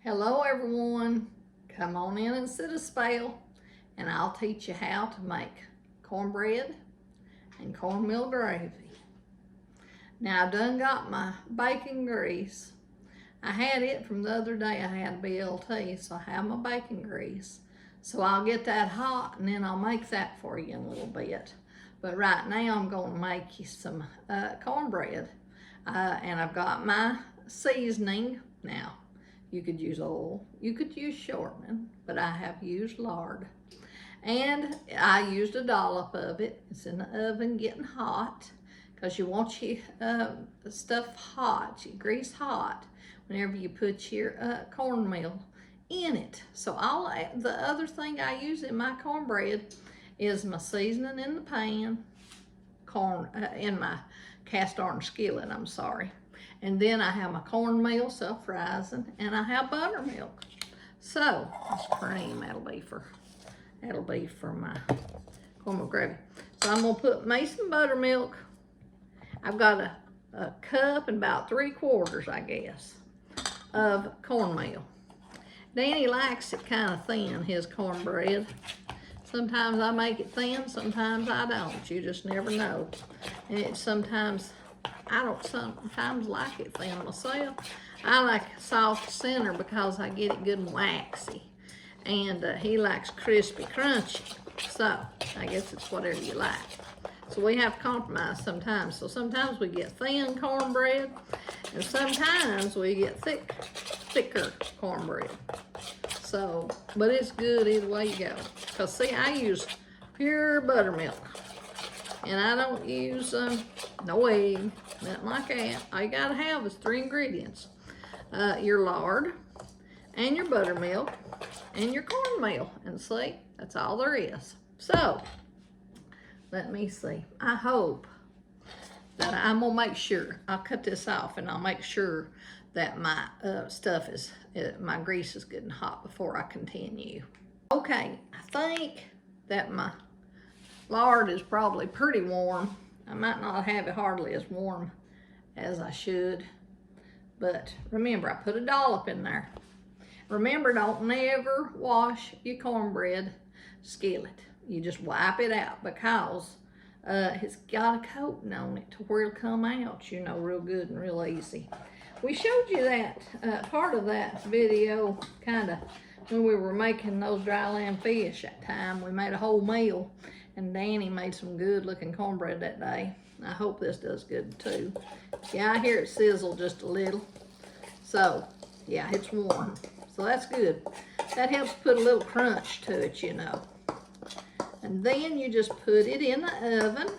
Hello everyone, come on in and sit a spell and I'll teach you how to make cornbread and cornmeal gravy. Now I done got my bacon grease. I had it from the other day. I had a BLT, so I have my bacon grease. So I'll get that hot and then I'll make that for you in a little bit. But right now I'm going to make you some cornbread. And I've got my seasoning. Now, you could use oil, you could use shortening, but I have used lard. And I used a dollop of it. It's in the oven getting hot because you want your stuff hot, your grease hot, whenever you put your cornmeal in it. So the other thing I use in my cornbread is my seasoning in the pan, in my cast iron skillet, I'm sorry. And then I have my cornmeal self-rising, and I have buttermilk. So this cream, that'll be for my cornmeal gravy. So I'm gonna put me some buttermilk. I've got a cup and about 3/4, I guess, of cornmeal. Danny likes it kind of thin, his cornbread. Sometimes I make it thin, sometimes I don't. You just never know. And I don't sometimes like it thin myself. I like a soft center because I get it good and waxy. And he likes crispy, crunchy. So I guess it's whatever you like. So we have to compromise sometimes. So sometimes we get thin cornbread, and sometimes we get thicker cornbread. So, but it's good either way you go. Because see, I use pure buttermilk. And I don't use no egg, nothing like that. All you gotta have is 3 ingredients. Your lard, and your buttermilk, and your cornmeal. And see, that's all there is. So, let me see. I hope that I'm gonna make sure, I'll cut this off and I'll make sure that my my grease is good and hot before I continue. Okay, I think that my lard is probably pretty warm. I might not have it hardly as warm as I should, but remember, I put a dollop in there. Remember, don't never wash your cornbread skillet. You just wipe it out because it's got a coating on it to where it'll come out, you know, real good and real easy. We showed you that part of that video kind of when we were making those dry land fish that time. We made a whole meal, and Danny made some good looking cornbread that day. I hope this does good too. Yeah, I hear it sizzle just a little. So yeah, it's warm, so that's good. That helps put a little crunch to it, you know. And then you just put it in the oven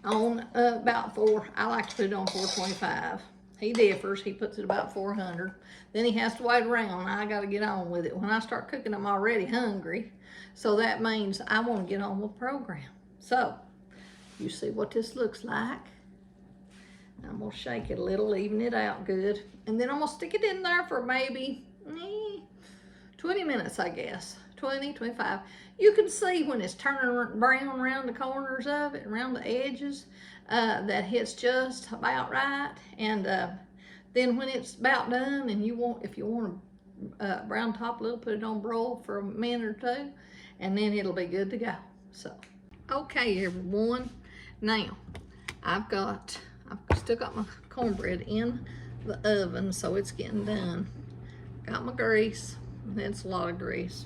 on about I like to put it on 425. He differs, he puts it about 400. Then he has to wait around. I gotta get on with it. When I start cooking, I'm already hungry. So that means I wanna get on with the program. So, you see what this looks like. I'm gonna shake it a little, even it out good. And then I'm gonna stick it in there for maybe 20 minutes, I guess. 20, 25. You can see when it's turning brown around the corners of it, around the edges, that it's just about right. And then when it's about done, and if you want to brown top a little, put it on broil for a minute or two, and then it'll be good to go. So, okay, everyone. Now, I've still got my cornbread in the oven, so it's getting done. Got my grease. That's a lot of grease.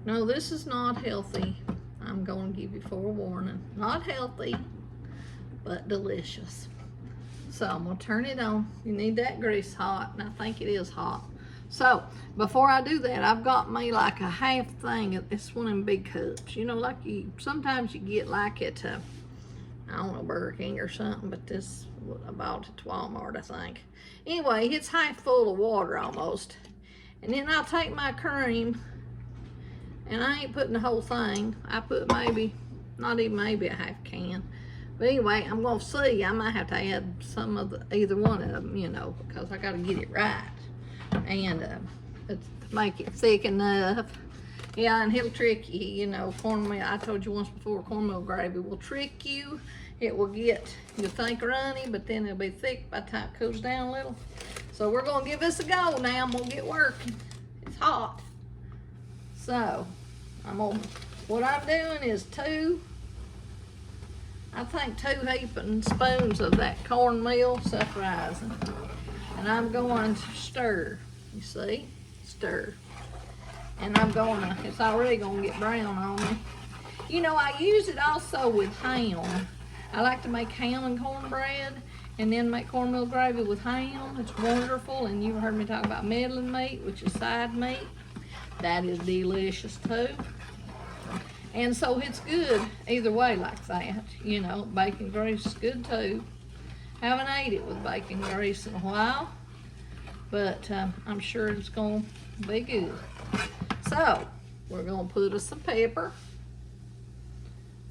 No, this is not healthy. I'm going to give you forewarning. Not healthy, but delicious. So I'm going to turn it on. You need that grease hot, and I think it is hot. So before I do that, I've got me like a half thing. It's one of them big cups. You know, like sometimes you get like at, I don't know, Burger King or something, but this I bought at Walmart, I think. Anyway, it's half full of water almost. And then I'll take my cream, and I ain't putting the whole thing. I put not even maybe a half can. But anyway, I'm gonna see. I might have to add some of either one of them, you know, because I gotta get it right. And to make it thick enough. Yeah, and it'll trick you, you know, cornmeal. I told you once before, cornmeal gravy will trick you. It will you'll think runny, but then it'll be thick by the time it cools down a little. So we're gonna give this a go now. I'm gonna get working. It's hot. So what I'm doing is two heaping spoons of that cornmeal self-rising. And I'm going to stir, you see, stir. And it's already gonna get brown on me. You know, I use it also with ham. I like to make ham and cornbread and then make cornmeal gravy with ham. It's wonderful. And you've heard me talk about middling meat, which is side meat. That is delicious too. And so it's good either way like that. You know, bacon grease is good too. Haven't ate it with bacon grease in a while, but I'm sure it's gonna be good. So we're gonna put us some pepper.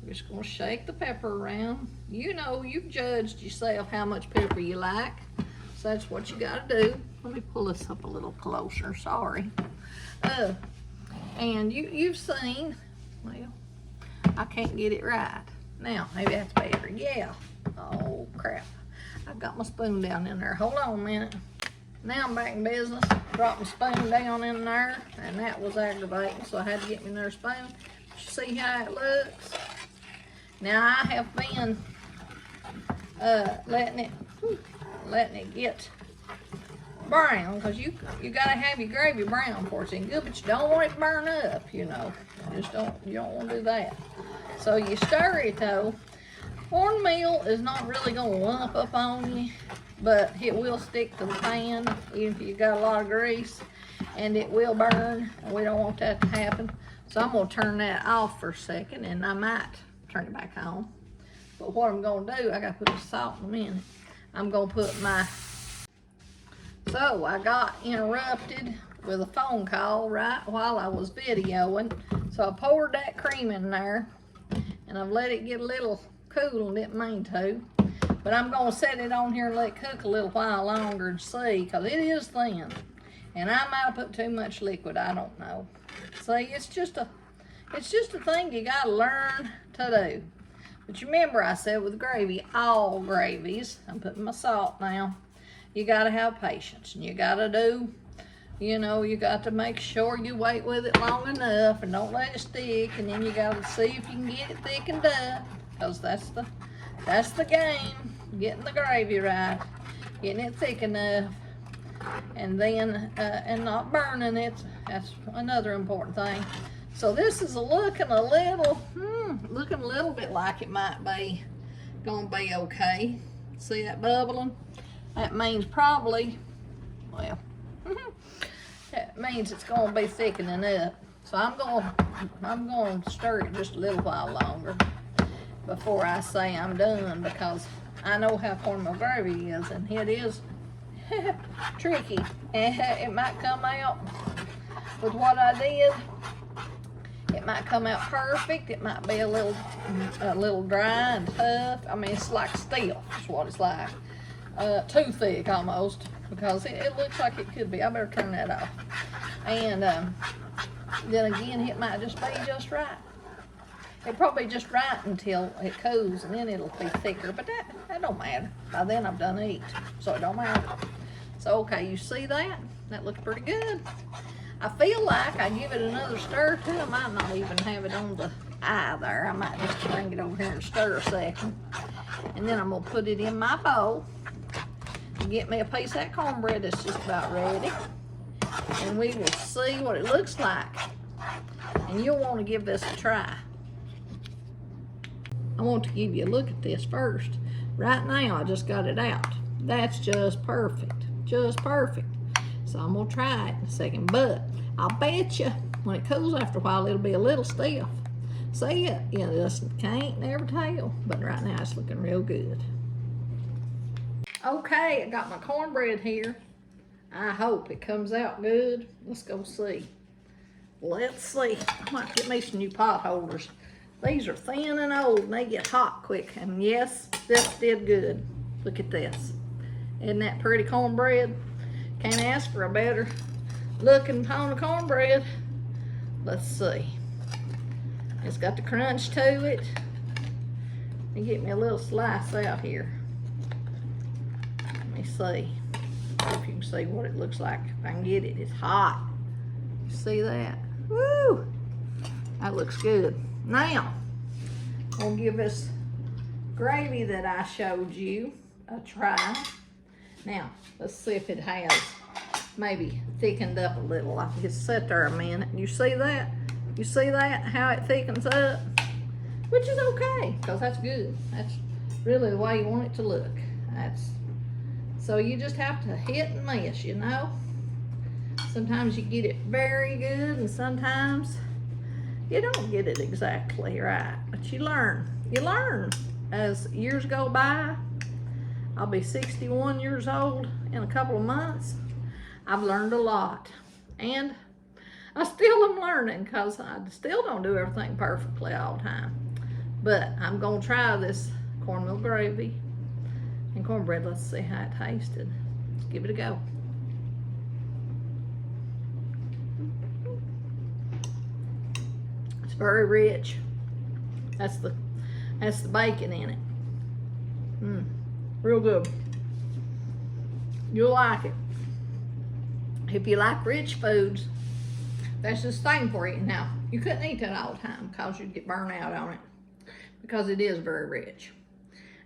We're just gonna shake the pepper around. You know, you've judged yourself how much pepper you like, so that's what you gotta do. Let me pull this up a little closer, sorry. And you've seen, well, I can't get it right. Now, maybe that's better, yeah. Oh crap, I've got my spoon down in there. Hold on a minute. Now I'm back in business. Dropped my spoon down in there, and that was aggravating, so I had to get me another spoon. See how it looks? Now I have been letting it get brown, because you gotta have your gravy brown before it's any good, but you don't want it to burn up, you know. You don't want to do that. So you stir it though. Cornmeal is not really gonna lump up on you, but it will stick to the pan even if you got a lot of grease, and it will burn, and we don't want that to happen. So I'm gonna turn that off for a second, and I might turn it back on. But what I'm gonna do, I gotta put the salt in a minute. I'm gonna put so I got interrupted with a phone call right while I was videoing. So I poured that cream in there, and I've let it get a little cool and didn't mean to. But I'm gonna set it on here and let it cook a little while longer and see, because it is thin. And I might have put too much liquid, I don't know. See, it's just a thing you gotta learn to do. But you remember I said with gravy, all gravies, I'm putting my salt now, you gotta have patience, and you gotta do, you know, you got to make sure you wait with it long enough and don't let it stick, and then you gotta see if you can get it thickened up, because that's the game, getting the gravy right, getting it thick enough, and then and not burning it. That's another important thing. So this is looking a little bit like it might be gonna be okay. See that bubbling? That means probably, well, that means it's gonna be thickening up. So I'm gonna stir it just a little while longer before I say I'm done, because I know how cornmeal gravy is, and it is tricky. It might come out with what I did. It might come out perfect. It might be a little dry and tough. I mean, it's like steel. That's what it's like. Too thick almost, because it looks like it could be. I better turn that off. And then again, it might just be just right. It'll probably just right until it cools, and then it'll be thicker. But that don't matter. By then I've done eat, so it don't matter. So okay, you see that? That looks pretty good. I feel like I give it another stir too. I might not even have it on the eye there. I might just bring it over here and stir a second. And then I'm gonna put it in my bowl and get me a piece of that cornbread that's just about ready. And we will see what it looks like. And you'll want to give this a try. I want to give you a look at this first. Right now, I just got it out. That's just perfect, just perfect. So I'm gonna try it in a second, but I'll bet you when it cools after a while, it'll be a little stiff. See it? You just can't never tell, but right now it's looking real good. Okay, I got my cornbread here. I hope it comes out good. Let's go see. Let's see. I might get me some new pot holders. These are thin and old, and they get hot quick. And yes, this did good. Look at this. Isn't that pretty cornbread? Can't ask for a better looking pound of cornbread. Let's see. It's got the crunch to it. Let me get me a little slice out here. Let me see. see if you can see what it looks like. If I can get it, it's hot. You see that? Woo! That looks good. Now, we'll give this gravy that I showed you a try. Now, let's see if it has maybe thickened up a little. I can just sit there a minute. You see that? You see that? How it thickens up? Which is okay, because that's good. That's really the way you want it to look. So you just have to hit and miss, you know? Sometimes you get it very good, and sometimes you don't get it exactly right. But you learn. You learn as years go by. I'll be 61 years old in a couple of months. I've learned a lot. And I still am learning, because I still don't do everything perfectly all the time. But I'm going to try this cornmeal gravy and cornbread. Let's see how it tasted. Let's give it a go. It's very rich. That's the bacon in it. Real good. You'll like it. If you like rich foods, that's this thing for you. Now, you couldn't eat that all the time because you'd get burned out on it, because it is very rich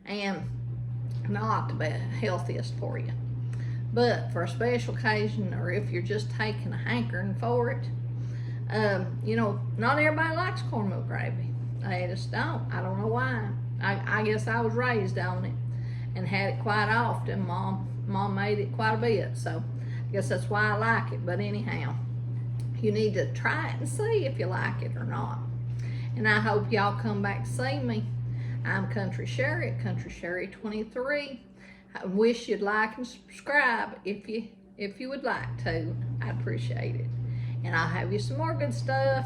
and not the healthiest for you. But for a special occasion, or if you're just taking a hankering for it, you know, not everybody likes cornmeal gravy. They just don't. I don't know why. I guess I was raised on it and had it quite often. Mom made it quite a bit, so I guess that's why I like it. But anyhow, you need to try it and see if you like it or not. And I hope y'all come back to see me. I'm Country Sherry at Country Sherry 23. I wish you'd like and subscribe if you would like to. I'd appreciate it. And I'll have you some more good stuff